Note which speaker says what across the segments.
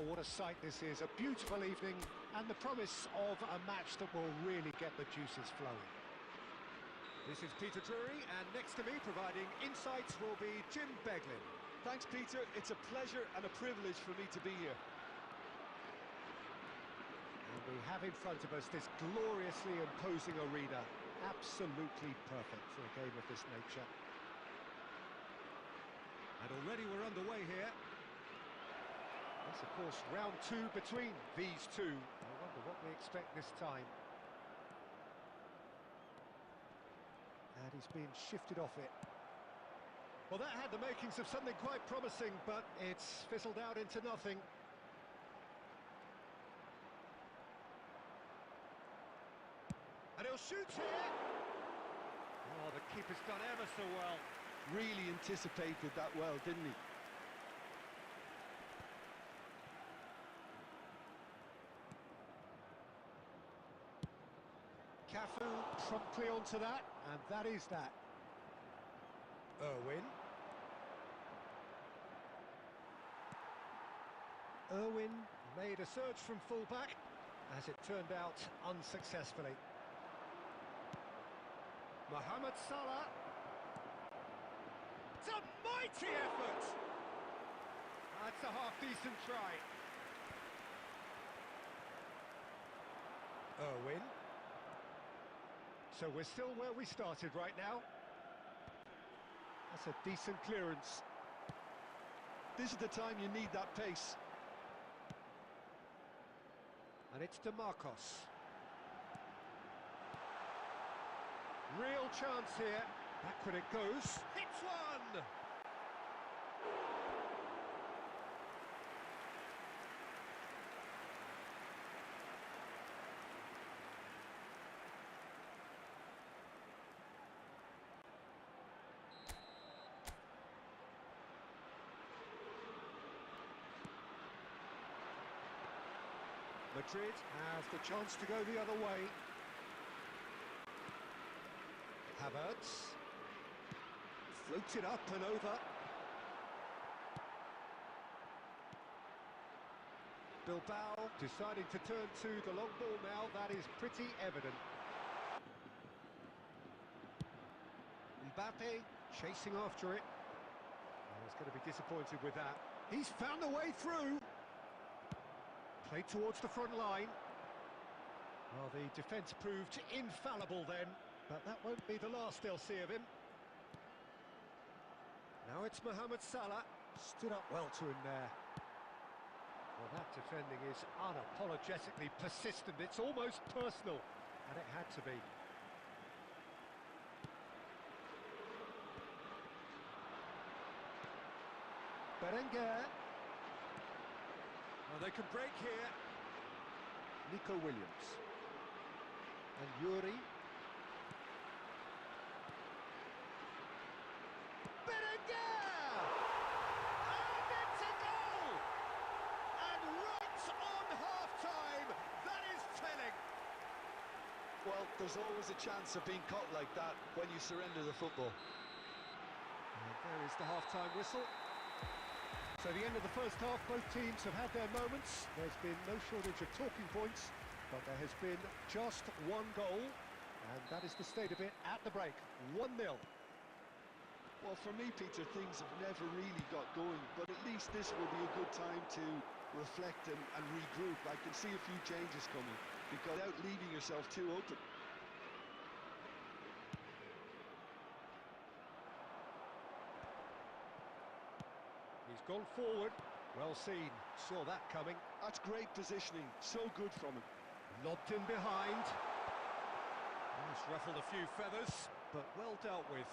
Speaker 1: what a sight this is. A beautiful evening and the promise of a match that will really get the juices flowing. This is Peter Drury, and next to me providing insights will be Jim Beglin.
Speaker 2: Thanks, Peter. It's a pleasure and a privilege for me to be here.
Speaker 1: And we have in front of us this gloriously imposing arena. Absolutely perfect for a game of this nature. And already we're underway here. This, of course, round two between these two. I wonder what we expect this time. And he's being shifted off it. Well, that had the makings of something quite promising, but it's fizzled out into nothing. And he'll shoot here! Oh, the keeper's done ever so well.
Speaker 2: Really anticipated that well, didn't he?
Speaker 1: Cafu promptly onto that, and that is that. Irwin made a surge from full-back, as it turned out unsuccessfully. Mohamed Salah. It's a mighty effort! That's a half-decent try. Irwin. So we're still where we started right now. That's a decent clearance.
Speaker 2: This is the time you need that pace.
Speaker 1: And it's DeMarcos. Real chance here. Backward it goes. Hits one! Madrid has the chance to go the other way. Havertz floats it up and over. Bilbao deciding to turn to the long ball now. That is pretty evident. Mbappe chasing after it. Oh, he's going to be disappointed with that. He's found a way through. Played towards the front line. Well, the defence proved infallible then, but that won't be the last they'll see of him. Now it's Mohamed Salah. Stood up well to him there. Well, that defending is unapologetically persistent. It's almost personal, and it had to be. Berenguer. Well, they can break here. Nico Williams. And Yuri. Berenguer! And it's a goal! And right on half-time, that is telling.
Speaker 2: Well, there's always a chance of being caught like that when you surrender the football.
Speaker 1: And there is the half-time whistle. So the end of the first half, both teams have had their moments. There's been no shortage of talking points, but there has been just one goal, and that is the state of it at the break, 1-0.
Speaker 2: Well, for me, Peter, things have never really got going, but at least this will be a good time to reflect and regroup. I can see a few changes coming, because without leaving yourself too open.
Speaker 1: He's gone forward, well seen, saw that coming.
Speaker 2: That's great positioning, so good from him.
Speaker 1: Lobbed in behind. He's ruffled a few feathers, but well dealt with.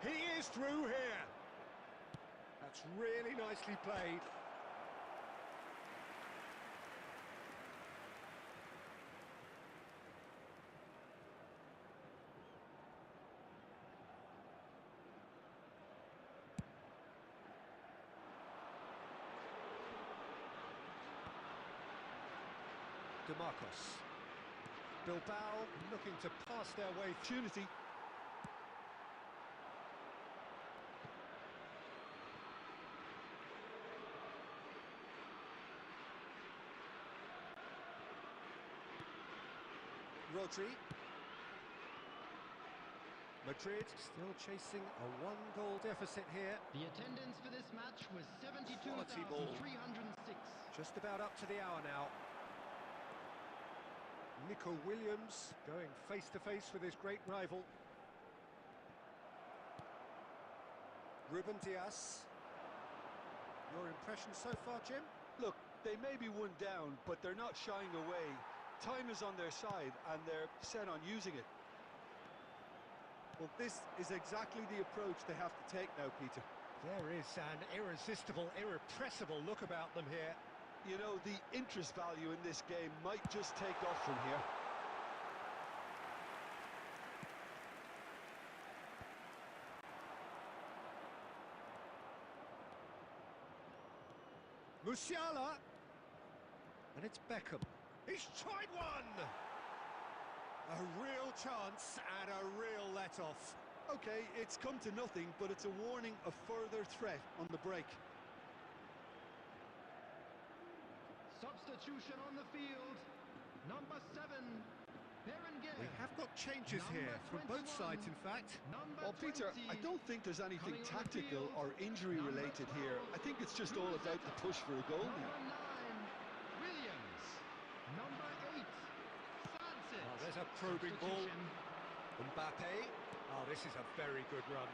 Speaker 1: He is through here. That's really nicely played. DeMarcos. Bilbao looking to pass their way.
Speaker 2: Opportunity.
Speaker 1: Rodri. Madrid still chasing a one-goal deficit here.
Speaker 3: The attendance for this match was
Speaker 1: Quality ball.
Speaker 3: 72,306.
Speaker 1: Just about up to the hour now. Nico Williams going face-to-face with his great rival. Ruben Dias. Your impression so far, Jim?
Speaker 2: Look, they may be one down, but they're not shying away. Time is on their side, and they're set on using it.
Speaker 4: Well, this is exactly the approach they have to take now, Peter.
Speaker 1: There is an irresistible, irrepressible look about them here.
Speaker 2: You know, the interest value in this game might just take off from here.
Speaker 1: Musiala. And it's Beckham. He's tried one! A real chance and a real let-off.
Speaker 2: Okay, it's come to nothing, but it's a warning of further threat on the break.
Speaker 3: Substitution on the field. Number 7, Berenguer.
Speaker 1: We have got changes here from both sides, in fact.
Speaker 3: Number
Speaker 2: Well, Peter,
Speaker 3: 20.
Speaker 2: I don't think there's anything
Speaker 3: Coming on the
Speaker 2: tactical
Speaker 3: field,
Speaker 2: or injury-related here. I think it's just all about the push for a goal
Speaker 3: Number
Speaker 2: now.
Speaker 3: 9, Williams. Number 8, Sanchez.
Speaker 1: Oh, there's a probing ball.
Speaker 3: Substitution.
Speaker 1: Mbappe. Oh, this is a very good run.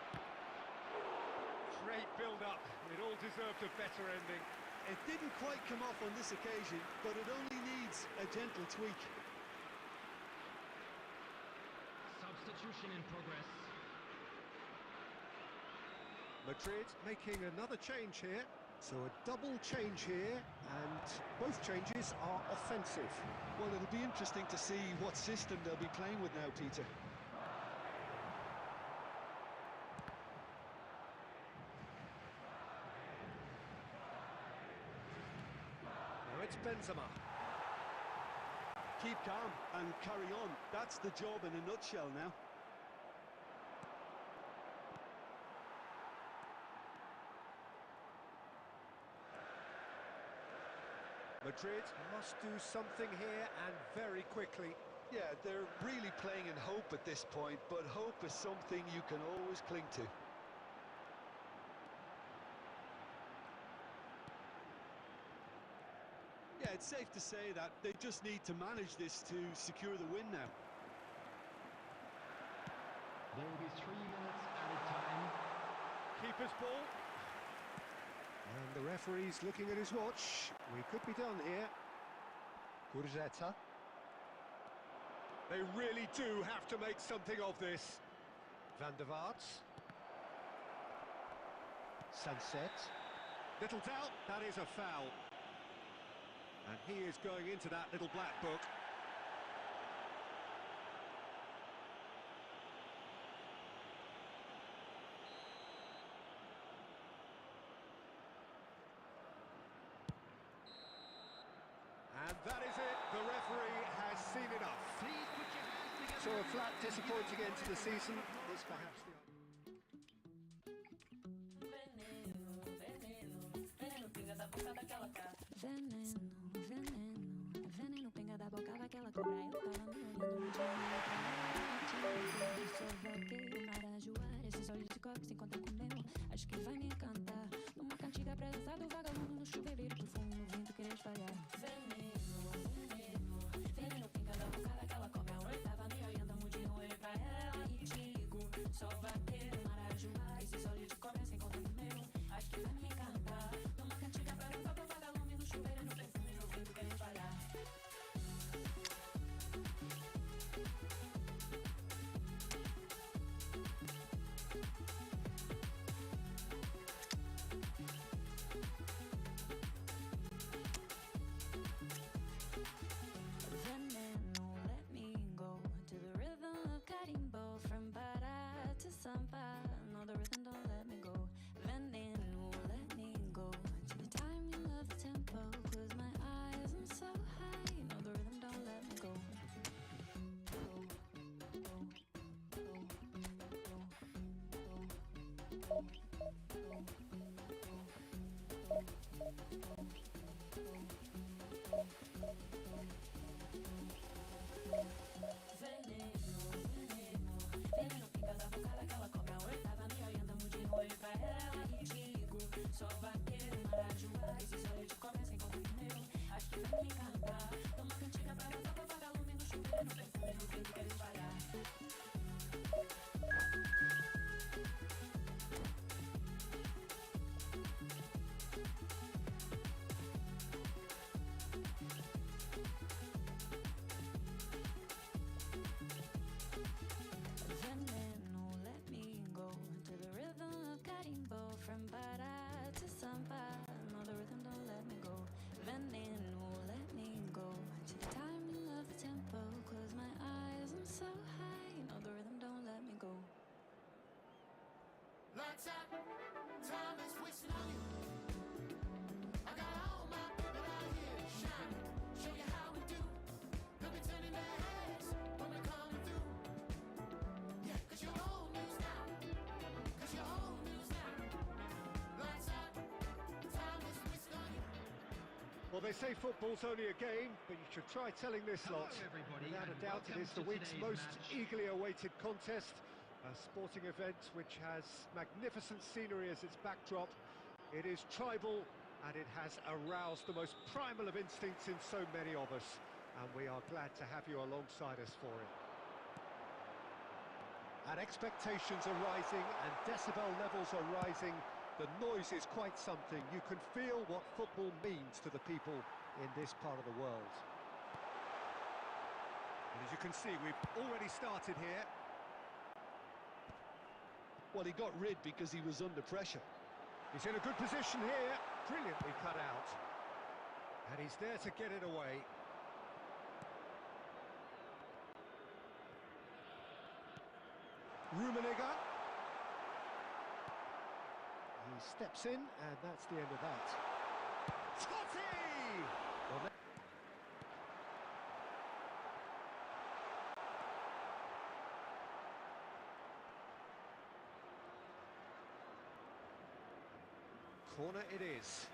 Speaker 1: Great build-up. It all deserved a better ending.
Speaker 2: It didn't quite come off on this occasion, but it only needs a gentle tweak.
Speaker 3: Substitution in progress.
Speaker 1: Madrid making another change here. So a double change here, and both changes are offensive.
Speaker 2: Well, it'll be interesting to see what system they'll be playing with now, Peter.
Speaker 1: Now it's Benzema.
Speaker 2: Keep calm and carry on. That's the job in a nutshell now.
Speaker 1: Madrid must do something here, and very quickly.
Speaker 2: Yeah, they're really playing in hope at this point, but hope is something you can always cling to. Yeah, it's safe to say that they just need to manage this to secure the win now.
Speaker 3: There will be 3 minutes added time.
Speaker 1: Keeper's ball. And the referee's looking at his watch. We could be done here. Gurzetta. They really do have to make something of this. Van der Vaart. Sunset. Little doubt, that is a foul. And he is going into that little black book. And that is it. The referee has seen enough.
Speaker 3: Please put your hands together.
Speaker 1: So a flat, disappointing end to the season is perhaps the...
Speaker 5: Veneno, pinga da boca daquela cobra. Eu tava me olhando no dia. Só vaqueiro, marajoara. Esses olhos de cobre se encontram com o meu. Acho que vai me encantar. Numa cantiga presençada, o vagalume no chuveiro. Por fumo no vento, querer espalhar. Veneno, pinga da boca daquela cobra. Eu tava me olhando, mudei o olho pra ela. E digo, só vaqueiro, marajoara. Esses olhos de cobre se encontram com o meu. Acho que vai me encantar. Numa cantiga presençada, o vagalume no chuveiro. No perfume no vento, querer espalhar. Veneno, let me go to the rhythm of carimbo. From para to samba, no, the rhythm don't let me go. Veneno, let me go to the timing of the tempo. Close my eyes, I'm so high. No, the rhythm don't let me go. Só vai querer marajua. Esse sonho te começa enquanto pneu. Acho que vai me encantar. Toma cantiga pra matar, pra apagar lume no chuveiro. No perfume do vento quer espalhar. Veneno, let me go to the rhythm of carimbo. From para to samba, no, the rhythm don't let me go. Veneno, let me go to the timing of the tempo. Close my eyes, I'm so high, no, the rhythm don't let me go.
Speaker 6: Lights out, time is wasting on you. I got all my people out here shining, show you how we do. They'll be turning their heads when we're coming through. Yeah, 'cause you're old news now. 'Cause you're old news now. Lights out, time is wasting on you.
Speaker 1: Well, they say football's only a game, but you should try telling this
Speaker 3: Hello,
Speaker 1: lot.
Speaker 3: everybody,
Speaker 1: Without a
Speaker 3: and
Speaker 1: doubt, it
Speaker 3: welcome
Speaker 1: is the
Speaker 3: to
Speaker 1: week's
Speaker 3: today's
Speaker 1: most
Speaker 3: match.
Speaker 1: eagerly awaited contest. A sporting event which has magnificent scenery as its backdrop. It is tribal, and it has aroused the most primal of instincts in so many of us. And we are glad to have you alongside us for it. And expectations are rising, and decibel levels are rising. The noise is quite something. You can feel what football means to the people in this part of the world. And as you can see, we've already started here.
Speaker 2: Well, he got rid because he was under pressure.
Speaker 1: He's in a good position here. Brilliantly cut out. And he's there to get it away. Rummenigge. He steps in, and that's the end of that. Totti! Well, corner it is.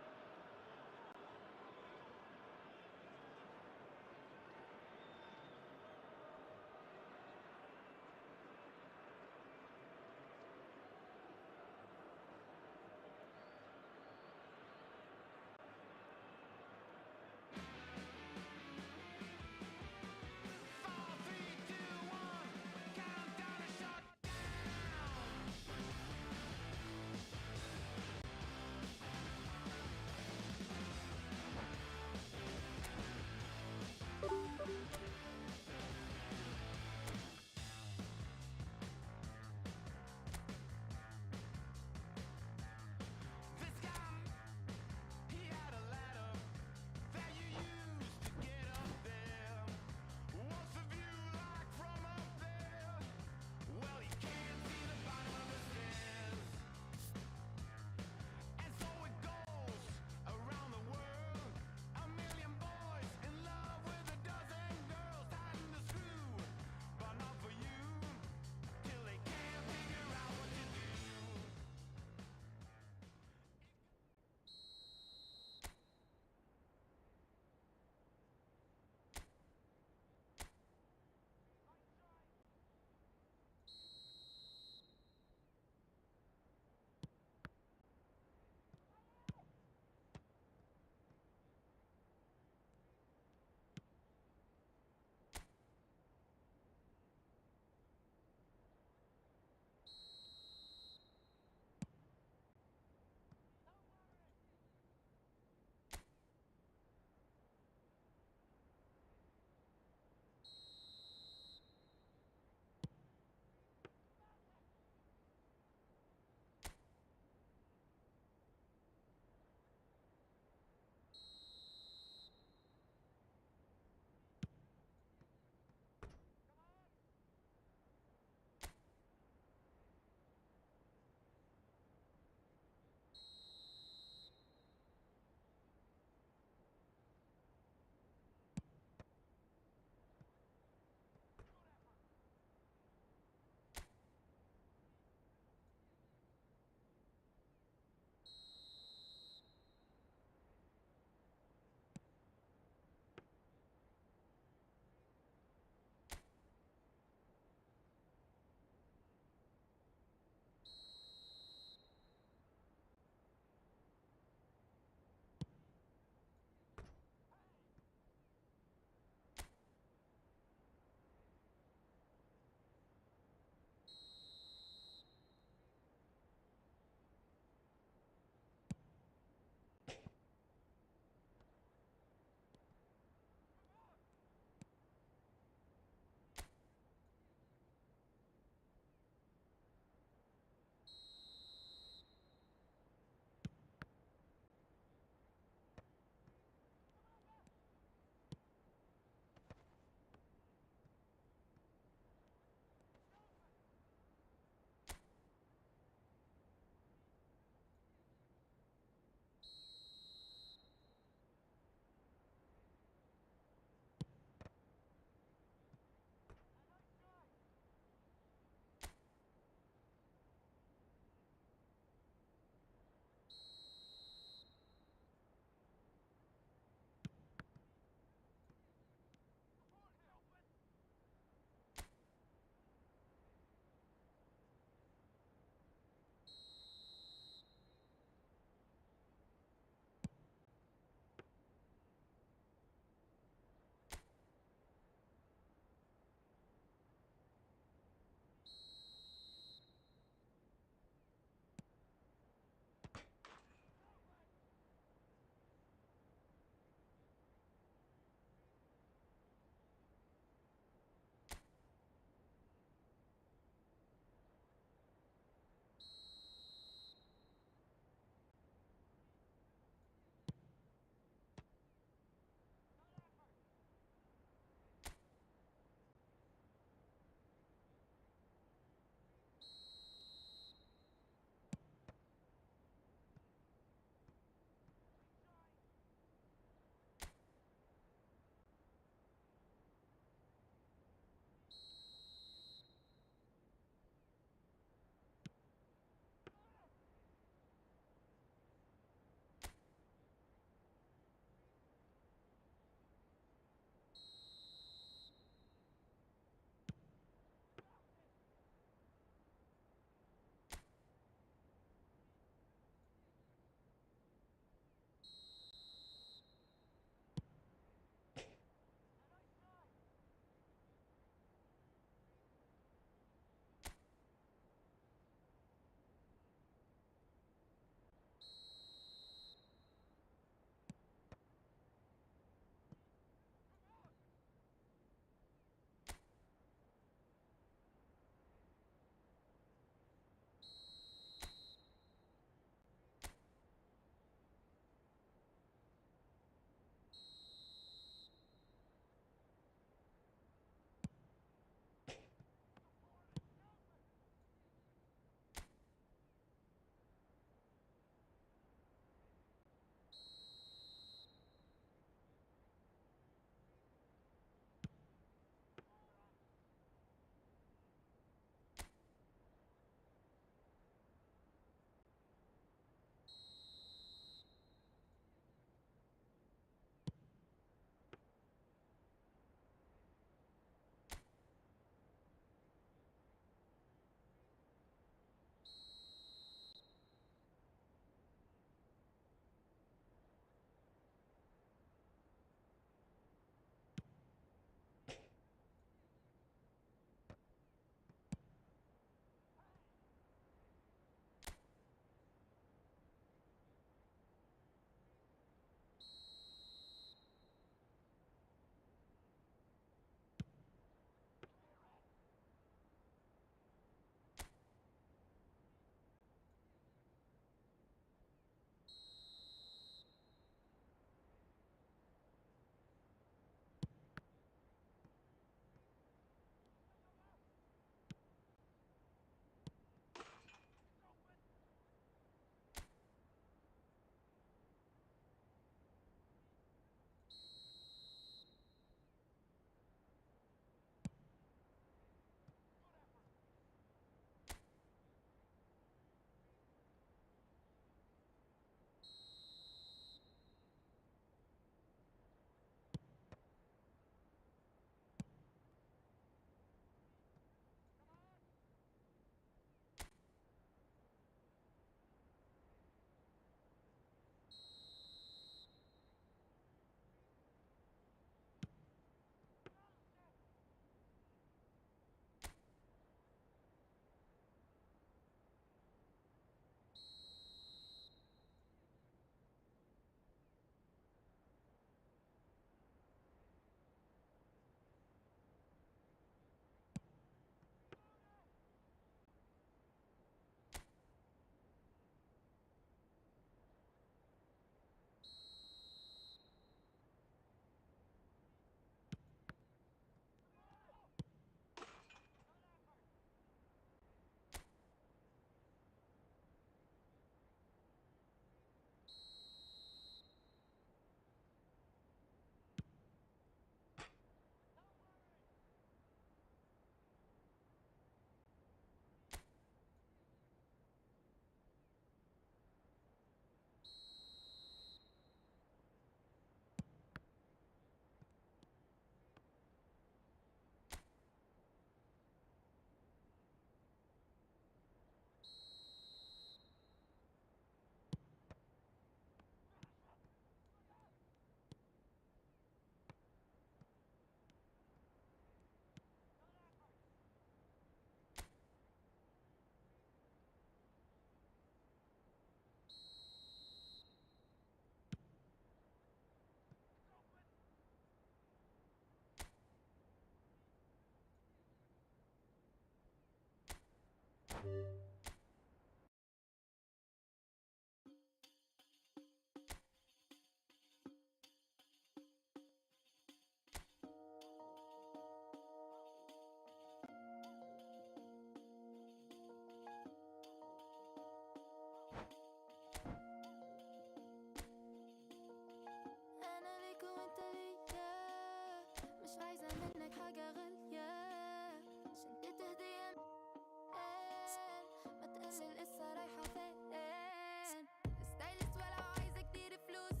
Speaker 5: كل القصة رايحة فين؟ ستايلست ولا عايزة كتير فلوس.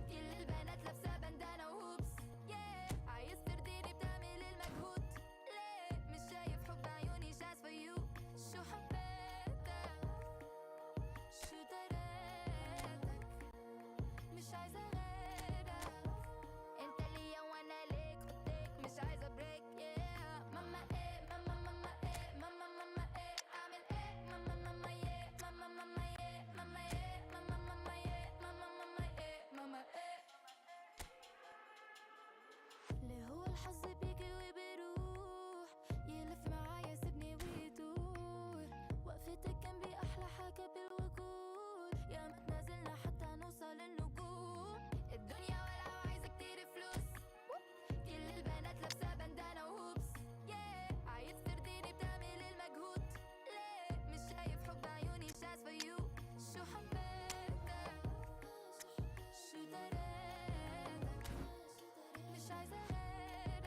Speaker 5: كل البنات لابسة بندانة وهوبس. عايز ترضيني بتعمل المجهود. ليه مش شايف حب عيوني شاس for you. شو حبيتك شو دريتك مش عايزة غيرك. انت ليا وانا ليك خديك مش عايزة بريك. ماما ايه ماما ماما ايه ماما ماما ايه اعمل ايه ماما ماما ايه ماما ماما ايه ماما ايه ماما ماما ايه ماما ماما ايه ماما ايه. ليه هو الحظ بيجي وبيروح يلف معايا سيبني ويدور. وقفتك جنبي احلى حاجة بالوجود. يا ما تنازلنا حتى نوصل النجوم. الدنيا ولا عايزة كتير فلوس. كل البنات لابسة بندانة وهوبس. عايز ترضيني بتعمل المجهود. ليه مش شايف حب عيوني شاس for you. شو حبيتك شو دريتك مش عايزة غيرك.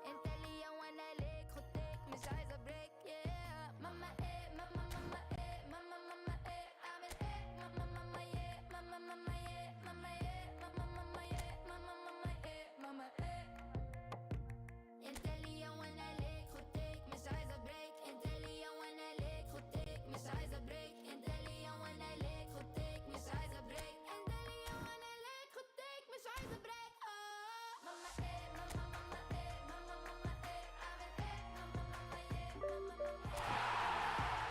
Speaker 5: انت ليا وانا ليك خديك مش عايزة بريك. ماما ايه ماما ماما ايه ماما ماما ايه اعمل ايه ماما ماما ايه ماما ماما ايه ماما ايه ماما ماما ايه ماما ماما ايه ماما ايه. انت ليا وانا ليك خديك مش عايزة بريك. انت ليا وانا ليك خديك مش عايزة بريك. انت ليا وانا ليك خديك مش عايزة بريك. انت ليا وانا ليك خديك مش عايزة بريك. ماما ايه ماما ماما ايه ماما ماما ايه اعمل ايه ماما ماما ايه ماما ماما ايه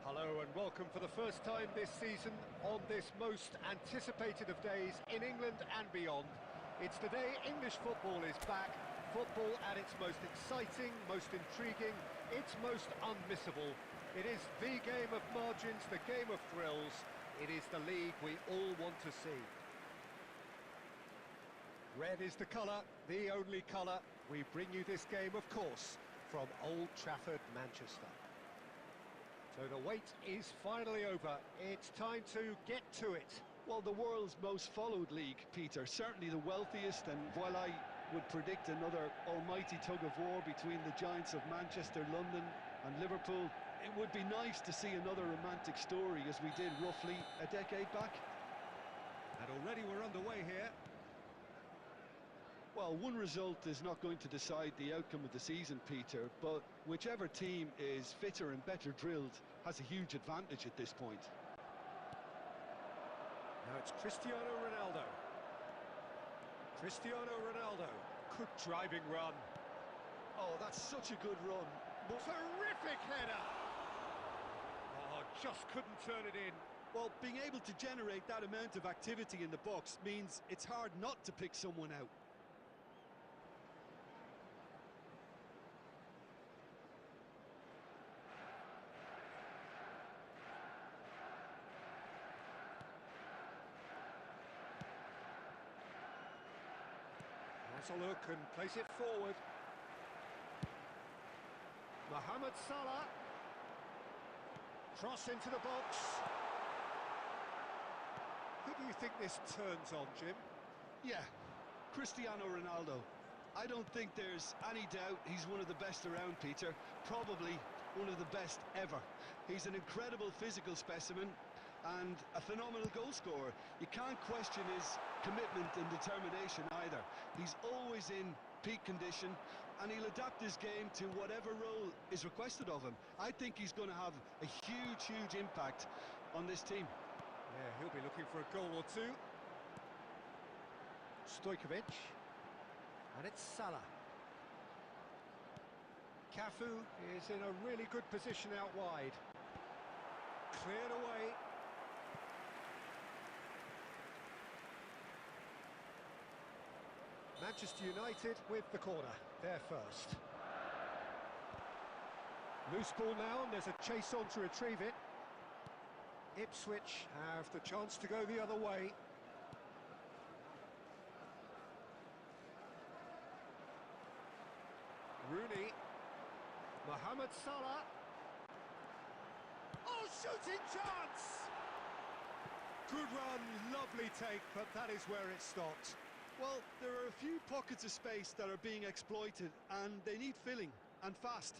Speaker 1: Hello and welcome for the first time this season on this most anticipated of days in England and beyond. It's the day English football is back, football at its most exciting, most intriguing, its most unmissable. It is the game of margins, the game of thrills. It is the league we all want to see. Red is the colour, the only colour. We bring you this game, of course, from Old Trafford, Manchester. So the wait is finally over. It's time to get to it.
Speaker 2: Well, the world's most followed league, Peter, certainly the wealthiest, and while I would predict another almighty tug of war between the giants of Manchester, London and Liverpool, it would be nice to see another romantic story as we did roughly a decade back.
Speaker 1: And already we're underway here.
Speaker 2: Well, one result is not going to decide the outcome of the season, Peter, but whichever team is fitter and better drilled has a huge advantage at this point.
Speaker 1: Now it's Cristiano Ronaldo. Cristiano Ronaldo. Good driving run.
Speaker 2: Oh, that's such a good run.
Speaker 1: Terrific header! Oh, just couldn't turn it in.
Speaker 2: Well, being able to generate that amount of activity in the box means it's hard not to pick someone out.
Speaker 1: Gets a look and plays it forward. Mohamed Salah. Cross into the box. Who do you think this turns on, Jim?
Speaker 2: Yeah, Cristiano Ronaldo. I don't think there's any doubt he's one of the best around, Peter. Probably one of the best ever. He's an incredible physical specimen and a phenomenal goal scorer. You can't question his commitment and determination either. He's always in peak condition and he'll adapt his game to whatever role is requested of him. I think he's going to have a huge impact on this team.
Speaker 1: Yeah, he'll be looking for a goal or two. Stojkovic. And it's Salah. Cafu is in a really good position out wide. Cleared away. Manchester United with the corner, there first. Loose ball now, and there's a chase on to retrieve it. Ipswich have the chance to go the other way. Rooney. Mohamed Salah. Oh, shooting chance! Good run, lovely take, but that is where it stopped.
Speaker 2: Well, there are a few pockets of space that are being exploited and they need filling, and fast.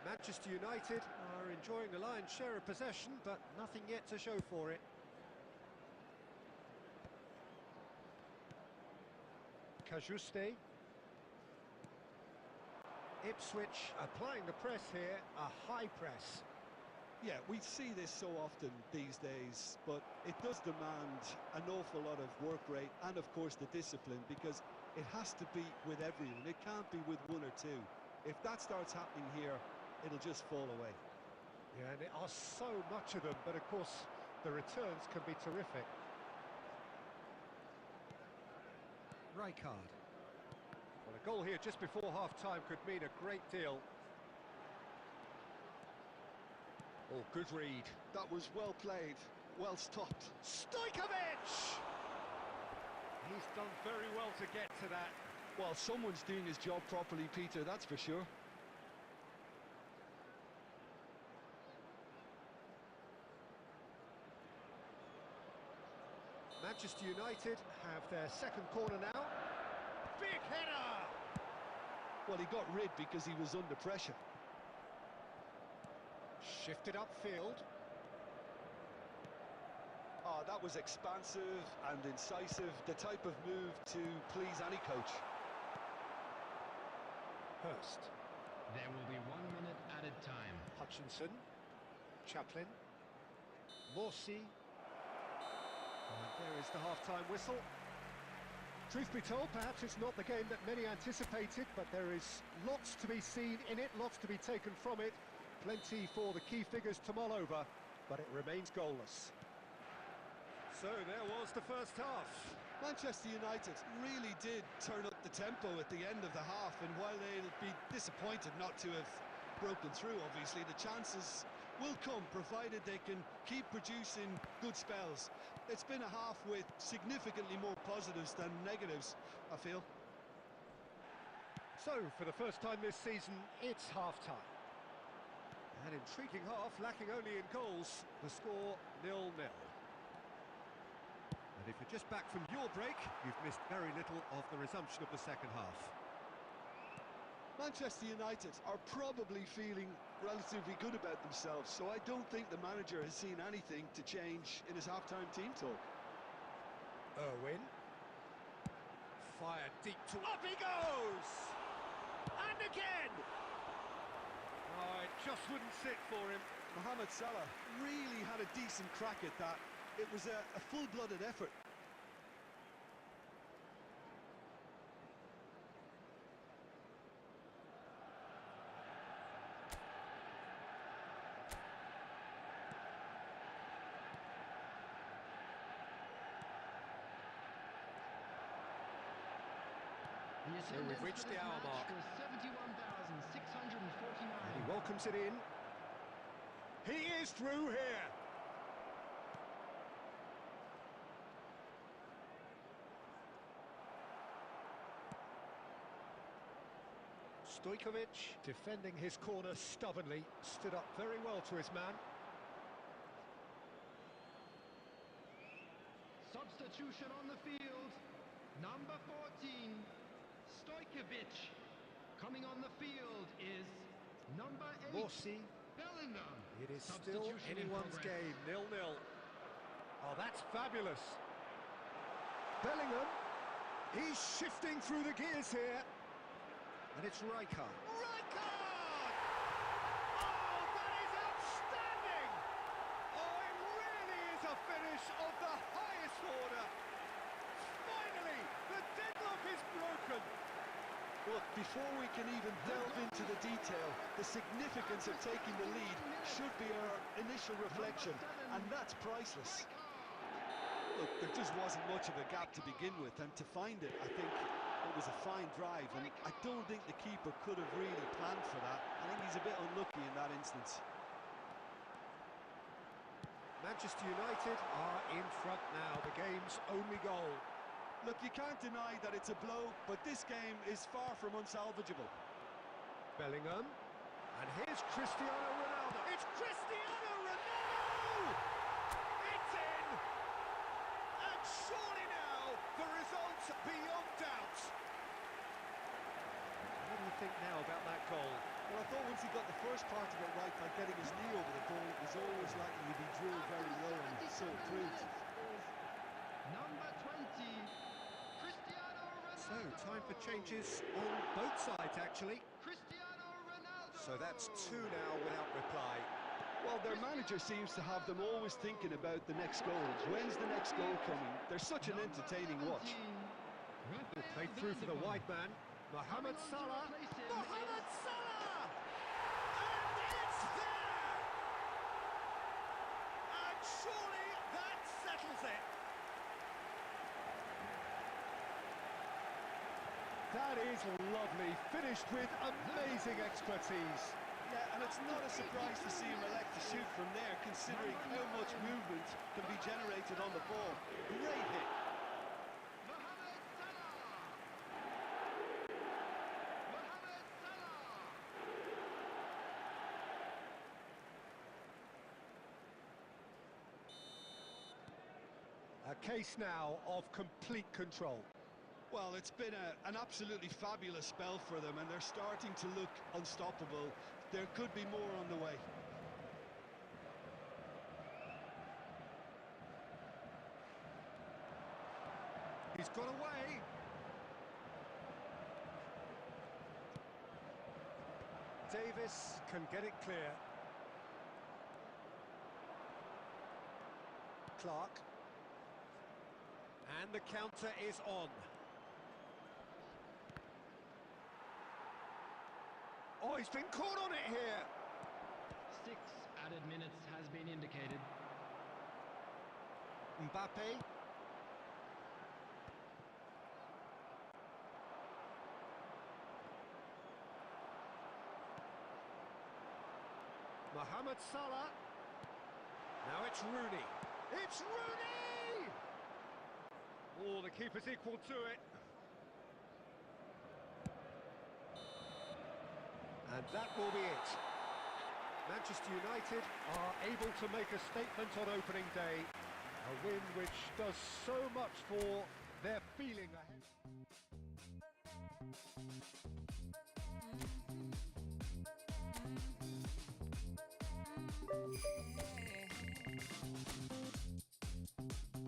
Speaker 1: Manchester United are enjoying the lion's share of possession, but nothing yet to show for it. Cajuste. Ipswich applying the press here, a high press.
Speaker 2: Yeah, we see this so often these days, but it does demand an awful lot of work rate and, of course, the discipline, because it has to be with everyone. It can't be with one or two. If that starts happening here, it'll just fall away.
Speaker 1: Yeah, and there are so much of them, but of course the returns can be terrific. Rijkaard. Well, a goal here just before half-time could mean a great deal. Oh, good read.
Speaker 2: That was well played, well stopped.
Speaker 1: Stojkovic! He's done very well to get to that.
Speaker 2: Well, someone's doing his job properly, Peter, that's for sure.
Speaker 1: Manchester United have their second corner now. Big header!
Speaker 2: Well, he got rid because he was under pressure.
Speaker 1: Shifted upfield.
Speaker 2: Oh, that was expansive and incisive, the type of move to please any coach.
Speaker 1: Hurst.
Speaker 3: There will be 1 minute added time.
Speaker 1: Hutchinson. Chaplin. Morsi. And there is the half-time whistle. Truth be told, perhaps it's not the game that many anticipated, but there is lots to be seen in it, lots to be taken from it. Plenty for the key figures to mull over, but it remains goalless. So there was the first half.
Speaker 2: Manchester United really did turn up the tempo at the end of the half, and while they'll be disappointed not to have broken through, obviously, the chances will come, provided they can keep producing good spells. It's been a half with significantly more positives than negatives, I feel.
Speaker 1: So, for the first time this season, it's half-time. An intriguing half, lacking only in goals. The score 0-0. And if you're just back from your break, you've missed very little of the resumption of the second half.
Speaker 2: Manchester United are probably feeling relatively good about themselves, so I don't think the manager has seen anything to change in his half-time team talk.
Speaker 1: Irwin. Fired deep to... Up he goes! And again! Oh, it just wouldn't sit for him.
Speaker 2: Mohamed Salah really had a decent crack at that. It was a full-blooded effort.
Speaker 1: So we've reached the hour mark.
Speaker 3: Was 71,649.
Speaker 1: And he welcomes it in. He is through here. Stojkovic, defending his corner stubbornly, stood up very well to his man.
Speaker 3: Substitution on the field. Number 14, Stojkovic. Coming on the field is number 8,
Speaker 1: Morsi.
Speaker 3: Bellingham.
Speaker 1: It is still
Speaker 3: Substitution in
Speaker 1: anyone's
Speaker 3: progress.
Speaker 1: game, 0-0. Oh, that's fabulous. Bellingham, he's shifting through the gears here. And it's Rijkaard. Rijkaard! Oh, that is outstanding! Oh, it really is a finish of the highest order. Finally, the deadlock is broken.
Speaker 2: Look, before we can even delve into the detail, the significance of taking the lead should be our initial reflection, and that's priceless. Look, there just wasn't much of a gap to begin with, and to find it, I think it was a fine drive, and I don't think the keeper could have really planned for that. I think he's a bit unlucky in that instance.
Speaker 1: Manchester United are in front now, the game's only goal.
Speaker 2: Look, you can't deny that it's a blow, but this game is far from unsalvageable.
Speaker 1: Bellingham, and here's Cristiano Ronaldo. It's Cristiano Ronaldo! It's in! And surely now, the result's beyond doubt. What do you think now about that goal?
Speaker 2: Well, I thought once he got the first part of it right by getting his knee over the goal, it was always likely to be drilled very low, and so it proved.
Speaker 3: Number 20, Cristiano Ronaldo.
Speaker 1: So, time for changes on both sides, actually.
Speaker 3: Cristiano Ronaldo.
Speaker 1: So that's two now without reply.
Speaker 2: Well, their manager seems to have them always thinking about the next goal. When's the next goal coming? They're such an entertaining watch.
Speaker 1: Played through for the wide man. Mohamed Salah. Mohamed Salah! And it's there! And surely that settles it. That is lovely, finished with amazing expertise.
Speaker 2: Yeah, and it's not a surprise to see him elect to shoot from there, considering how much movement can be generated on the ball. Great hit.
Speaker 3: Mohamed Salah. Mohamed Salah.
Speaker 1: A case now of complete control.
Speaker 2: Well, it's been an absolutely fabulous spell for them, and they're starting to look unstoppable. There could be more on the way.
Speaker 1: He's got away. Davis can get it clear. Clark. And the counter is on. Oh, he's been caught on it here.
Speaker 3: 6 added minutes has been indicated.
Speaker 1: Mbappe. Mohamed Salah. Now it's Rooney. It's Rooney! Oh, the keeper's equal to it. And that will be it. Manchester United are able to make a statement on opening day. A win which does so much for their feeling ahead.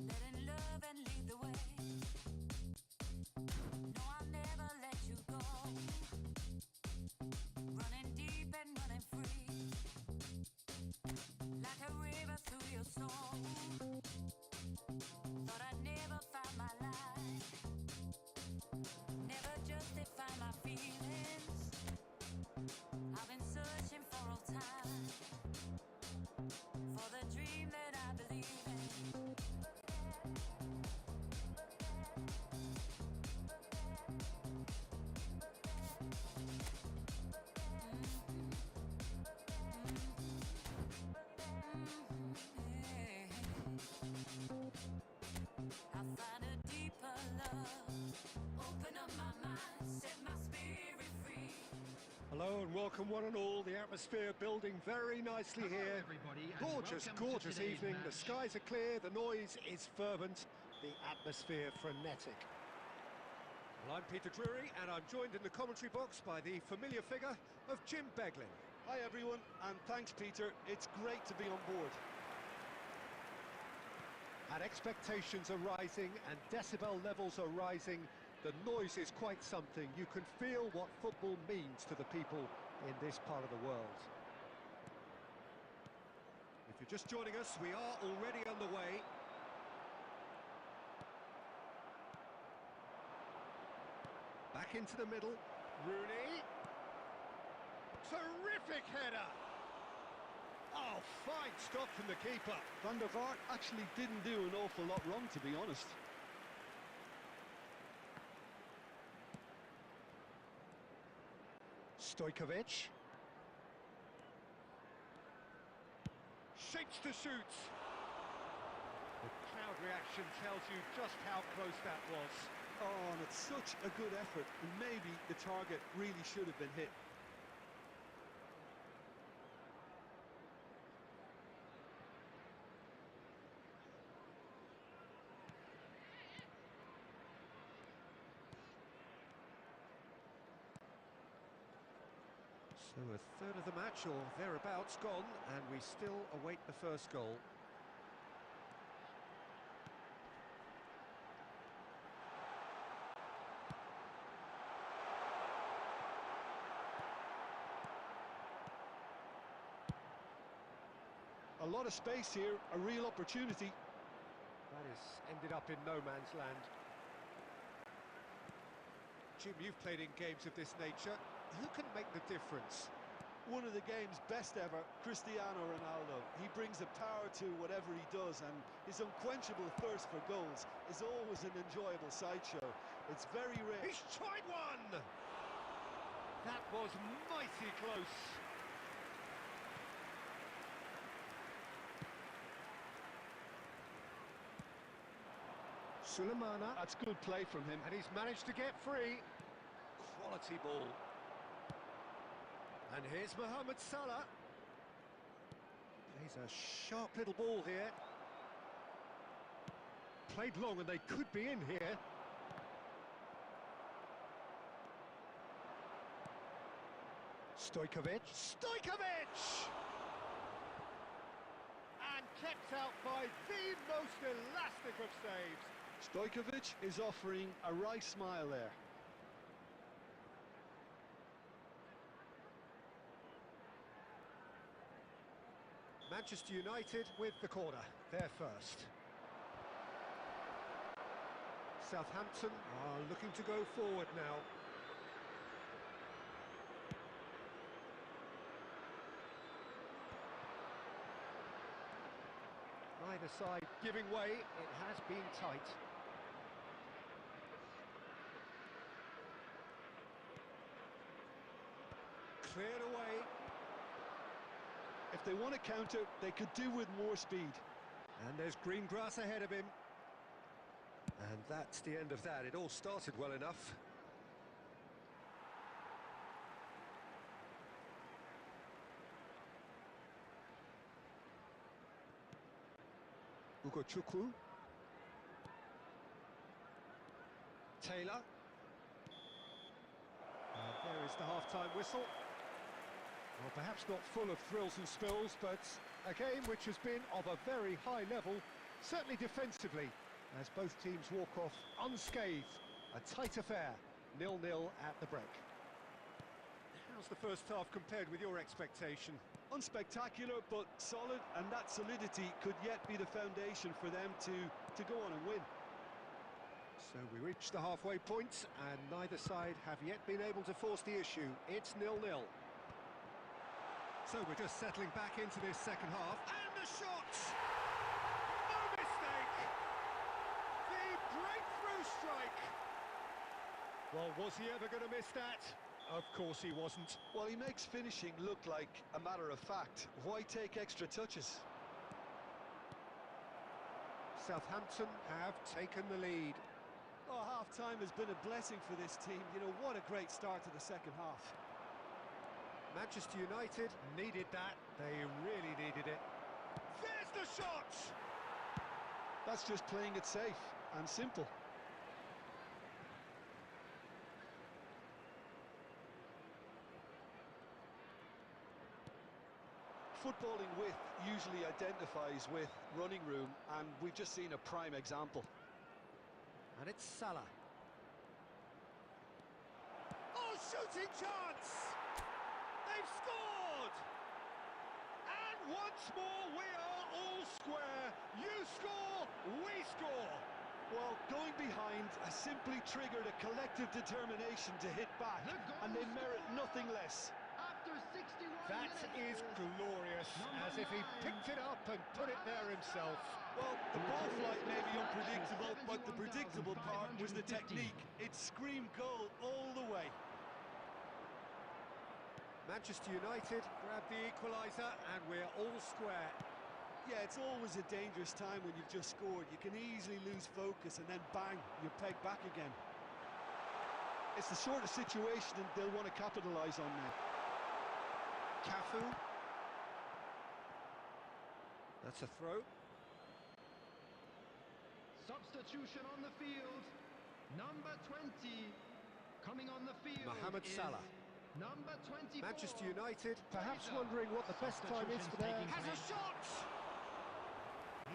Speaker 5: Letting love and lead the way. No, I'll never let you go. Running deep and running free, like a river through your soul. Thought I'd never find my life, never justify my feelings. I've been searching for all time.
Speaker 1: Hello and welcome one and all. The atmosphere building very nicely
Speaker 3: Hello,
Speaker 1: here.
Speaker 3: everybody, and
Speaker 1: Gorgeous,
Speaker 3: welcome to
Speaker 1: gorgeous
Speaker 3: today's
Speaker 1: evening. The
Speaker 3: match.
Speaker 1: skies are clear, the noise is fervent, the atmosphere frenetic. Well, I'm Peter Drury and I'm joined in the commentary box by the familiar figure of Jim Beglin.
Speaker 2: Hi everyone, and thanks Peter. It's great to be on board.
Speaker 1: And expectations are rising and decibel levels are rising. The noise is quite something. You can feel what football means to the people in this part of the world. If you're just joining us, we are already underway. Back into the middle. Rooney. Terrific header. Oh, fine stop from the keeper.
Speaker 2: Van der Vaart actually didn't do an awful lot wrong, to be honest.
Speaker 1: Stojkovic. Shapes to shoot. The crowd reaction tells you just how close that was.
Speaker 2: Oh, and it's such a good effort, and maybe the target really should have been hit.
Speaker 1: So a third of the match or thereabouts gone, and we still await the first goal.
Speaker 2: A lot of space here, a real opportunity.
Speaker 1: That has ended up in no man's land. Jim, you've played in games of this nature. Who can make the difference?
Speaker 2: One of the game's best ever, Cristiano Ronaldo. He brings a power to whatever he does, and his unquenchable thirst for goals is always an enjoyable sideshow. It's very rare.
Speaker 1: He's tried one! That was mighty close. Sulemana,
Speaker 2: That's good play from him.
Speaker 1: and he's managed to get free. Quality ball. And here's Mohamed Salah. Plays a sharp little ball here. Played long and they could be in here. Stojkovic. Stojkovic! And kept out by the most elastic of saves.
Speaker 2: Stojkovic is offering a right smile there.
Speaker 1: Manchester United with the corner, they're first. Southampton are looking to go forward now. Either side giving way, it has been tight. Cleared away.
Speaker 2: If they want to counter, they could do with more speed.
Speaker 1: And there's green grass ahead of him. And that's the end of that. It all started well enough. Ugochukwu. Taylor. And there is the half-time whistle. Well, perhaps not full of thrills and spills, but a game which has been of a very high level, certainly defensively, as both teams walk off unscathed. A tight affair, 0-0 at the break. How's the first half compared with your expectation?
Speaker 2: Unspectacular, but solid, and that solidity could yet be the foundation for them to go on and win.
Speaker 1: So we reach the halfway point, and neither side have yet been able to force the issue. It's 0-0. So we're just settling back into this second half, and the shot! No mistake! The breakthrough strike! Well, was he ever going to miss that? Of course he wasn't.
Speaker 2: Well, he makes finishing look like a matter of fact. Why take extra touches?
Speaker 1: Southampton have taken the lead.
Speaker 2: Oh, half-time has been a blessing for this team. You know, what a great start to the second half.
Speaker 1: Manchester United needed that. They really needed it. There's the shot!
Speaker 2: That's just playing it safe and simple. Footballing width usually identifies with running room, and we've just seen a prime example.
Speaker 1: And it's Salah. Oh, shooting chance! They've scored! And once more we are all square. You score, we score.
Speaker 2: Well, going behind has simply triggered a collective determination to hit back, and they merit nothing less.
Speaker 3: After 61
Speaker 1: That
Speaker 3: minutes
Speaker 1: is glorious, as if he picked it up and put it there himself.
Speaker 2: Well, the ball flight may be unpredictable, but the predictable part was the
Speaker 3: 71,550.
Speaker 2: technique. It screamed goal all the way.
Speaker 1: Manchester United grab the equaliser, and we're all square.
Speaker 4: Yeah, it's always a dangerous time when you've just scored. You can easily lose focus and then bang, you're pegged back again.
Speaker 2: It's the sort of situation that they'll want to capitalise on now.
Speaker 1: Cafu. That's a throw.
Speaker 3: Substitution on the field. Number 20 coming on the field.
Speaker 1: Mohamed
Speaker 3: is
Speaker 1: Salah.
Speaker 3: Number 24.
Speaker 1: Manchester United perhaps
Speaker 3: Fraser.
Speaker 1: wondering what the best time is for their...
Speaker 3: Substitutions
Speaker 1: Has a
Speaker 3: taking
Speaker 1: shot!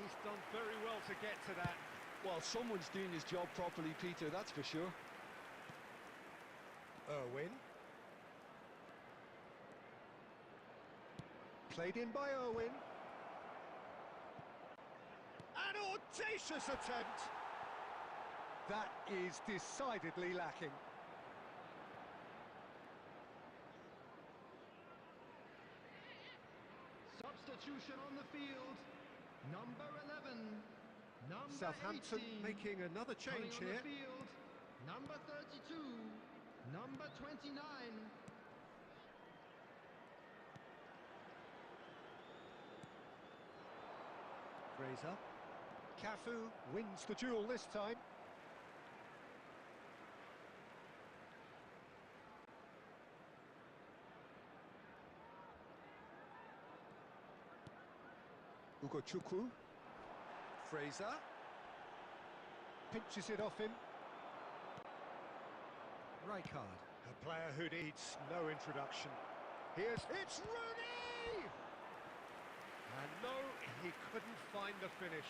Speaker 1: He's done very well to get to that.
Speaker 2: Well, someone's doing his job properly, Peter, that's for sure.
Speaker 1: Irwin. Played in by Irwin. An audacious attempt! That is decidedly lacking.
Speaker 3: Substitution on the field. Number 11. Number
Speaker 1: Southampton
Speaker 3: 18.
Speaker 1: making another change
Speaker 3: coming
Speaker 1: here.
Speaker 3: on the field. Number 32. Number 29.
Speaker 1: Fraser. Cafu wins the duel this time. Ugochukwu. Fraser. Pinches it off him. Rijkaard. A player who needs no introduction. It's Rooney! And no, he couldn't find the finish.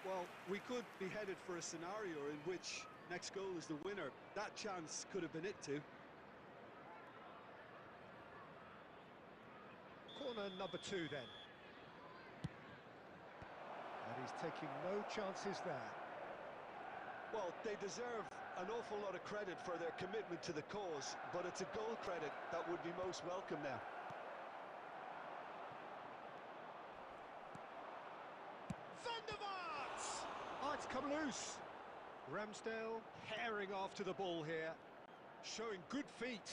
Speaker 4: Well, we could be headed for a scenario in which next goal is the winner. That chance could have been it too.
Speaker 1: Corner number 2 then. And he's taking no chances there.
Speaker 2: Well, they deserve an awful lot of credit for their commitment to the cause, but it's a goal credit that would be most welcome now.
Speaker 1: Van der Vaart! Oh, it's come loose. Ramsdale herring after the ball here, showing good feet.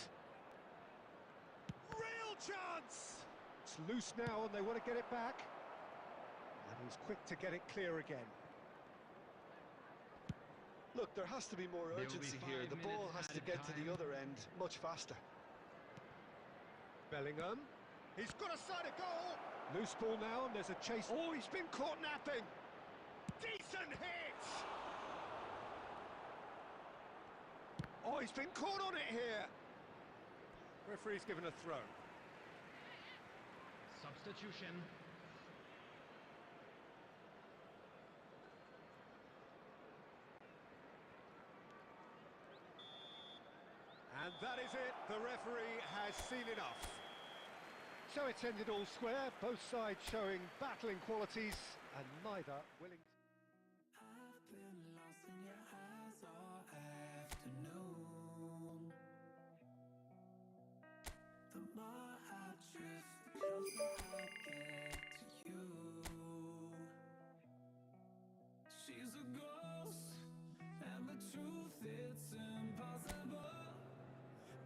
Speaker 1: Real chance! It's loose now and they want to get it back. And he's quick to get it clear again.
Speaker 2: Look, there has to be more
Speaker 3: There will be
Speaker 2: urgency
Speaker 3: 5
Speaker 2: here. The ball
Speaker 3: minutes
Speaker 2: has to
Speaker 3: added
Speaker 2: get to the
Speaker 3: time.
Speaker 2: other end much faster.
Speaker 1: Bellingham. He's got a side of goal. Loose ball now and there's a chase. Oh, he's been caught napping. Decent hit! Oh, he's been caught on it here. Referee's given a throw.
Speaker 3: Substitution.
Speaker 1: And that is it. The referee has seen enough. So it's ended all square, both sides showing battling qualities and neither willing to...
Speaker 7: I've been lost in your eyes all afternoon. The more I drift, the closer I get to you. She's a ghost, and the truth, it's impossible.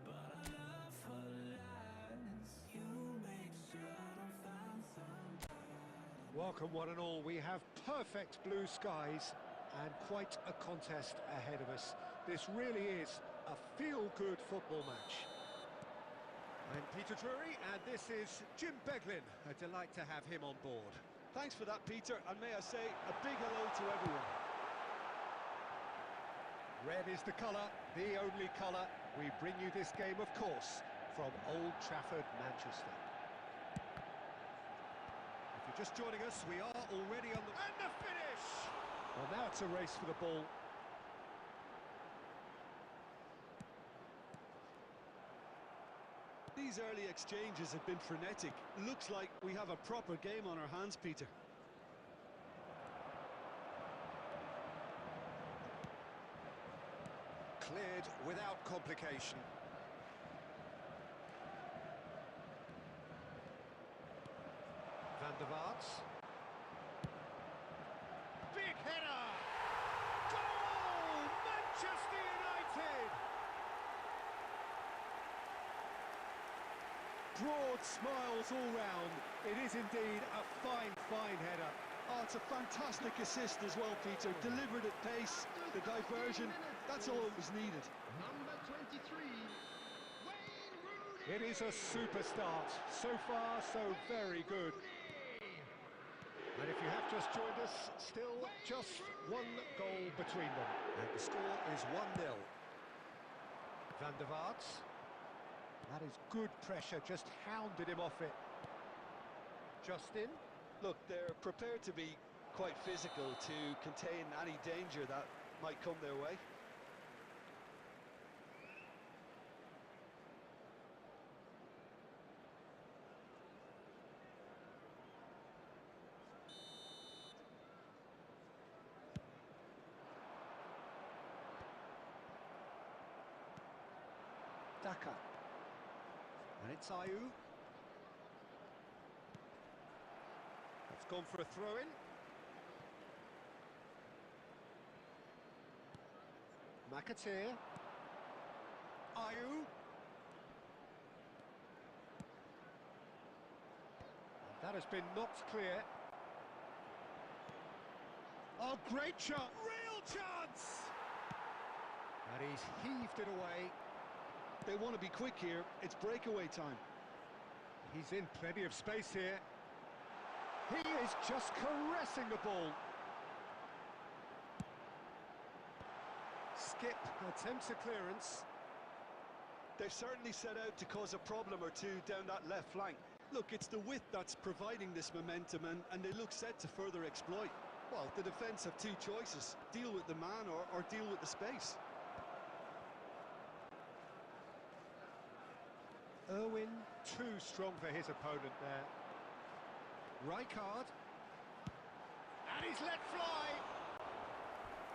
Speaker 7: But I love her lies. You make sure I don't find somebody.
Speaker 1: Welcome one and all. We have perfect blue skies and quite a contest ahead of us. This really is a feel-good football match. I'm Peter Drury, and this is Jim Beglin. A delight to have him on board.
Speaker 4: Thanks for that, Peter, and may I say a big hello to everyone.
Speaker 1: Red is the colour, the only colour. We bring you this game, of course, from Old Trafford, Manchester. If you're just joining us, we are already on the... And the finish! Well, now it's a race for the ball.
Speaker 4: These early exchanges have been frenetic. Looks like we have a proper game on our hands, Peter.
Speaker 1: Cleared without complication. Van der Vaart. Big header! Goal! Manchester United! Broad smiles all round. It is indeed a fine, fine header.
Speaker 4: Oh, it's a fantastic assist as well, Peter. Delivered at pace, the diversion, that's all it was needed.
Speaker 3: Number 23, Wayne Rooney.
Speaker 1: It is a super start. So far, so very good. And if you have just joined us, still just one goal between them. And the score is 1-0. Van der Vaart. That is good pressure, just hounded him off it. Justin.
Speaker 4: Look, they're prepared to be quite physical to contain any danger that might come their way.
Speaker 1: Daka. And it's Ayew. That's gone for a throw-in. McAteer. Ayew. That has been knocked clear. Oh, great shot! Real chance! And he's heaved it away.
Speaker 4: They want to be quick here, it's breakaway time.
Speaker 1: He's in plenty of space here. He is just caressing the ball. Skip attempts a clearance.
Speaker 4: They've certainly set out to cause a problem or two down that left flank. Look, it's the width that's providing this momentum, and they look set to further exploit. Well, the defence have two choices: deal with the man or deal with the space.
Speaker 1: Irwin, too strong for his opponent there. Rijkaard. And he's let fly.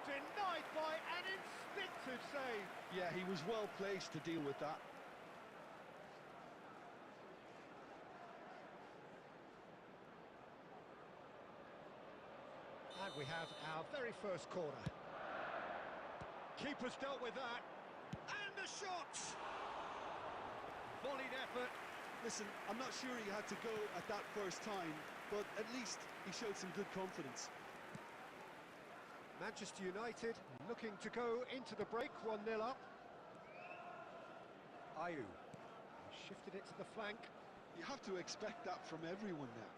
Speaker 1: Denied by an instinctive save.
Speaker 4: Yeah, he was well placed to deal with that.
Speaker 1: And we have our very first corner. Keeper's dealt with that. And the shot! Volleyed effort.
Speaker 4: Listen, I'm not sure he had to go at that first time, but at least he showed some good confidence.
Speaker 1: Manchester United looking to go into the break, 1-0 up. Ayew shifted it to the flank.
Speaker 4: You have to expect that from everyone now.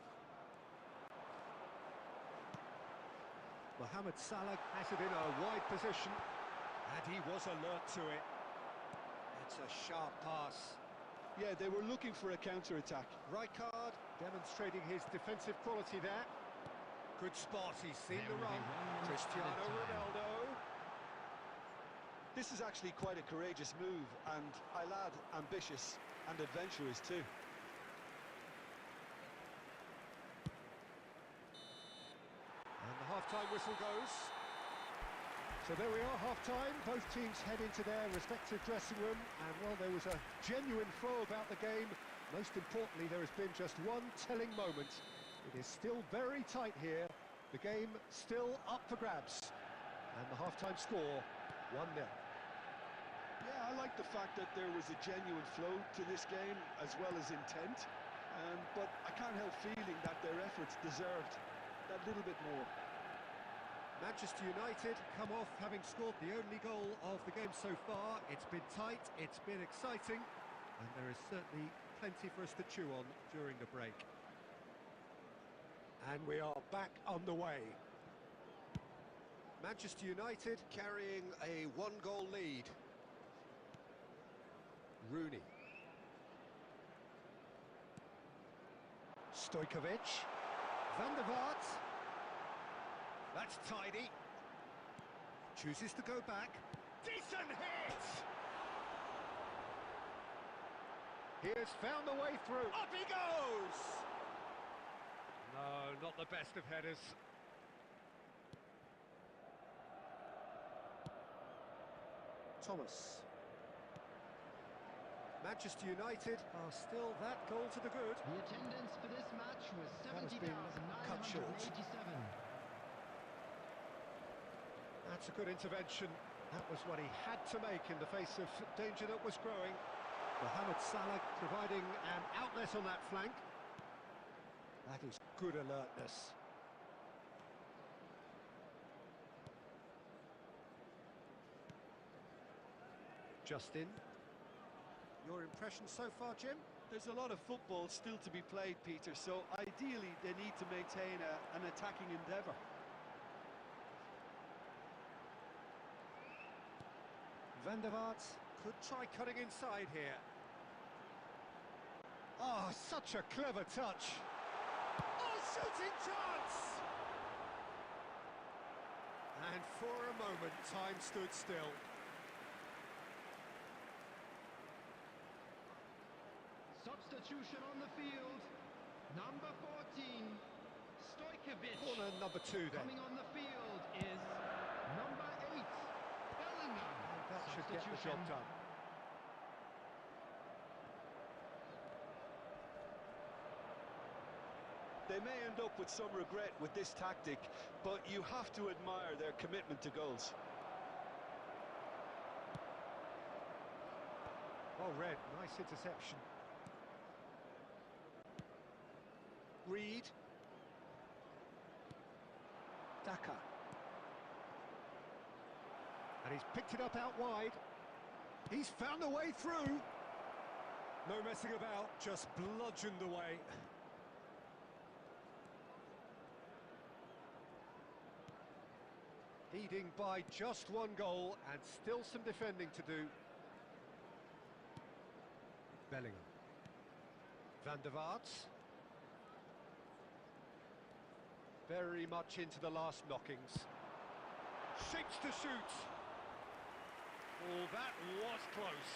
Speaker 1: Mohamed Salah has it in a wide position, and he was alert to it. It's a sharp pass.
Speaker 4: Yeah, they were looking for a counter-attack.
Speaker 1: Rijkaard demonstrating his defensive quality there. Good spot, he's seen the run. Cristiano Ronaldo.
Speaker 4: This is actually quite a courageous move, and I'll add ambitious and adventurous too.
Speaker 1: And the half-time whistle goes. So there we are, half-time. Both teams head into their respective dressing room, and well, there was a genuine flow about the game. Most importantly, there has been just one telling moment. It is still very tight here. The game still up for grabs. And the half-time score, 1-0.
Speaker 4: Yeah, I like the fact that there was a genuine flow to this game, as well as intent. But I can't help feeling that their efforts deserved that little bit more.
Speaker 1: Manchester United come off having scored the only goal of the game so far. It's been tight, it's been exciting, and there is certainly plenty for us to chew on during the break. And we are back on the way. Manchester United carrying a one-goal lead. Rooney. Stojkovic. Van der Vaart. That's tidy. Chooses to go back. Decent hit! He has found the way through. Up he goes! No, not the best of headers. Thomas. Manchester United are still that goal to the good.
Speaker 3: The attendance for this match was
Speaker 1: That has been cut short.
Speaker 3: 70,987.
Speaker 1: That's a good intervention. That was what he had to make in the face of danger that was growing. Mohamed Salah providing an outlet on that flank. That is good alertness. Justin. Your impression so far, Jim?
Speaker 2: There's a lot of football still to be played, Peter, so ideally they need to maintain an attacking endeavour.
Speaker 1: Van der Vaart could try cutting inside here. Oh, such a clever touch. Oh, shooting chance! And for a moment, time stood still.
Speaker 3: Substitution on the field. Number 14, Stojkovic.
Speaker 1: Corner number 2 then.
Speaker 3: Coming on the field is number 8, Bellingham.
Speaker 1: That should get the job done.
Speaker 2: They may end up with some regret with this tactic, but you have to admire their commitment to goals.
Speaker 1: Oh, Red, nice interception. Reed. Daka. And he's picked it up out wide. He's found a way through. No messing about, just bludgeoned away. Leading by just one goal and still some defending to do. Bellingham. Van der Vaart. Very much into the last knockings. Shapes to shoot. Oh, that was close.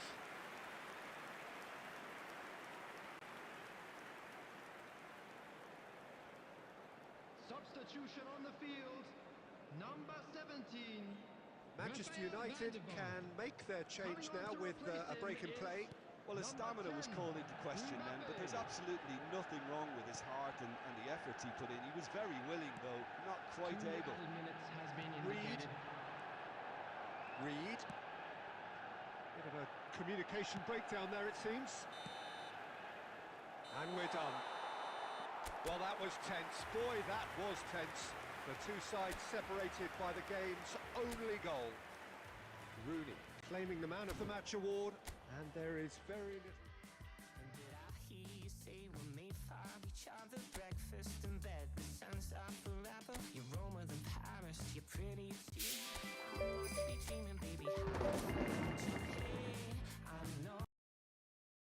Speaker 3: Substitution on the field. Number 17.
Speaker 1: Manchester
Speaker 3: Rafael
Speaker 1: United
Speaker 3: Van der Vaart.
Speaker 1: can make their change
Speaker 3: Coming
Speaker 1: now
Speaker 3: on to
Speaker 1: with
Speaker 3: replace
Speaker 1: a
Speaker 3: him
Speaker 1: break in
Speaker 3: is
Speaker 1: play.
Speaker 2: Well, his
Speaker 3: number
Speaker 2: stamina was
Speaker 3: 10,
Speaker 2: called into question then, but there's
Speaker 3: Mbappe.
Speaker 2: absolutely nothing wrong with his heart and the efforts he put in. He was very willing, though, not quite
Speaker 3: 2
Speaker 2: able.
Speaker 3: added minutes has been
Speaker 1: Reed.
Speaker 3: indicated.
Speaker 1: Reed. Bit of a communication breakdown there, it seems. And we're done. Well, that was tense. Boy, that was tense. The two sides separated by the game's only goal. Rooney claiming the Man of the Match award, and there is very little...
Speaker 7: And did I hear you say we're made for each other? Breakfast in bed, the sun's up forever. You